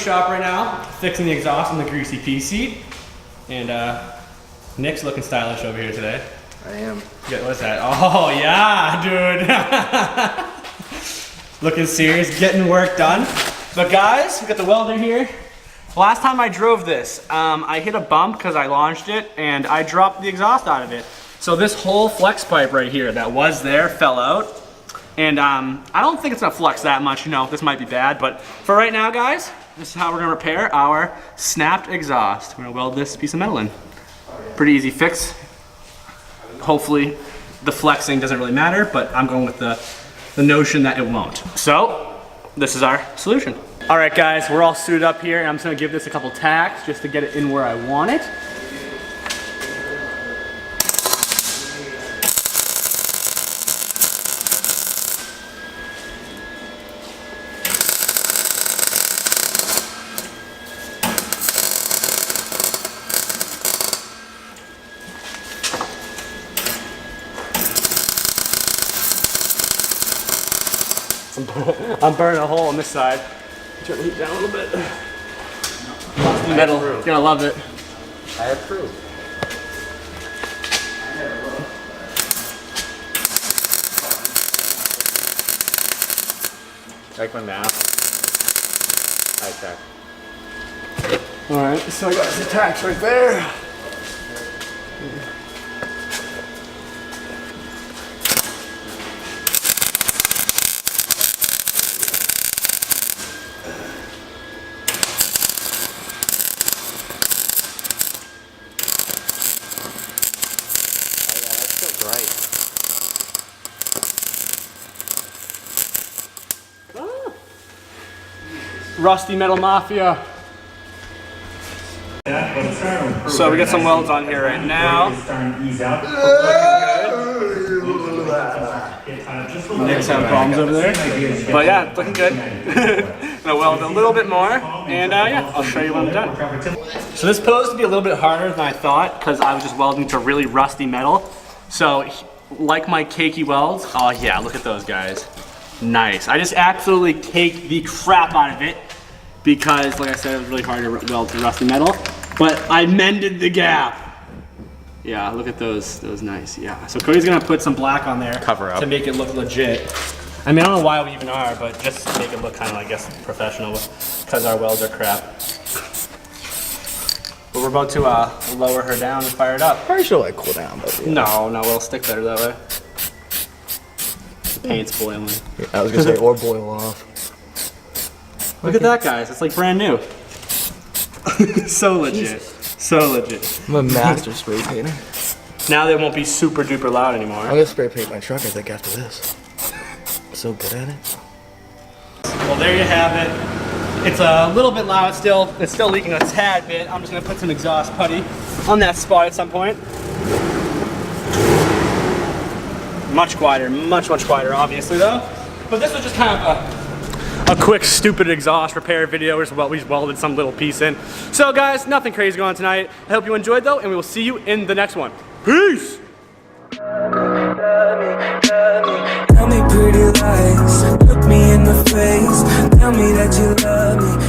shop right now, fixing the exhaust on the greasy P seat. And Nick's looking stylish over here today. I am. Yeah, what's that? Oh yeah, dude. Looking serious, getting work done. But guys, we got the welder here. Last time I drove this, I hit a bump because I launched it and I dropped the exhaust out of it. So this whole flex pipe right here that was there fell out. And I don't think it's gonna flux that much, you know, this might be bad, but for right now, guys, this is how we're gonna repair our snapped exhaust. We're gonna weld this piece of metal in. Pretty easy fix. Hopefully the flexing doesn't really matter, but I'm going with the notion that it won't. So this is our solution. All right, guys, we're all suited up here, and I'm just gonna give this a couple tacks just to get it in where I want it. I'm burning a hole on this side. Turn the heat down a little bit. Metal, you're gonna love it. I approve. Like my math. I check. Alright, so I got the tacks right there. Rusty Metal Mafia. So we got some welds on here right now. Nick's having problems over there. But yeah, it's looking good. Gonna weld a little bit more, and yeah, I'll show you when I'm done. So this posed to be a little bit harder than I thought because I was just welding to really rusty metal. So like my cakey welds, oh yeah, look at those guys. Nice. I just absolutely caked the crap out of it because, like I said, it was really hard to weld to rusty metal. But I mended the gap. Yeah, look at those nice. Yeah. So Cody's gonna put some black on there cover up to make it look legit. I mean, I don't know why we even are, but just to make it look kind of, I guess, professional because our welds are crap. But we're about to lower her down and fire it up. Probably should like cool down, but yeah. No, it'll stick better that way. The paint's boiling. Yeah, I was gonna say, or boil off. Look at that, guys. It's like brand new. So legit. So legit. I'm a master spray painter. Now they won't be super duper loud anymore. I'm gonna spray paint my truck, I think, after this. I'm so good at it. Well, there you have it. It's a little bit loud still. It's still leaking a tad bit. I'm just gonna put some exhaust putty on that spot at some point. Much quieter, much quieter, obviously though. But this was just kind of a quick, stupid exhaust repair video. We welded some little piece in. So guys, nothing crazy going on tonight. I hope you enjoyed though, and we will see you in the next one. Peace! Tell me pretty lies, look me in the face. Tell me that you love me.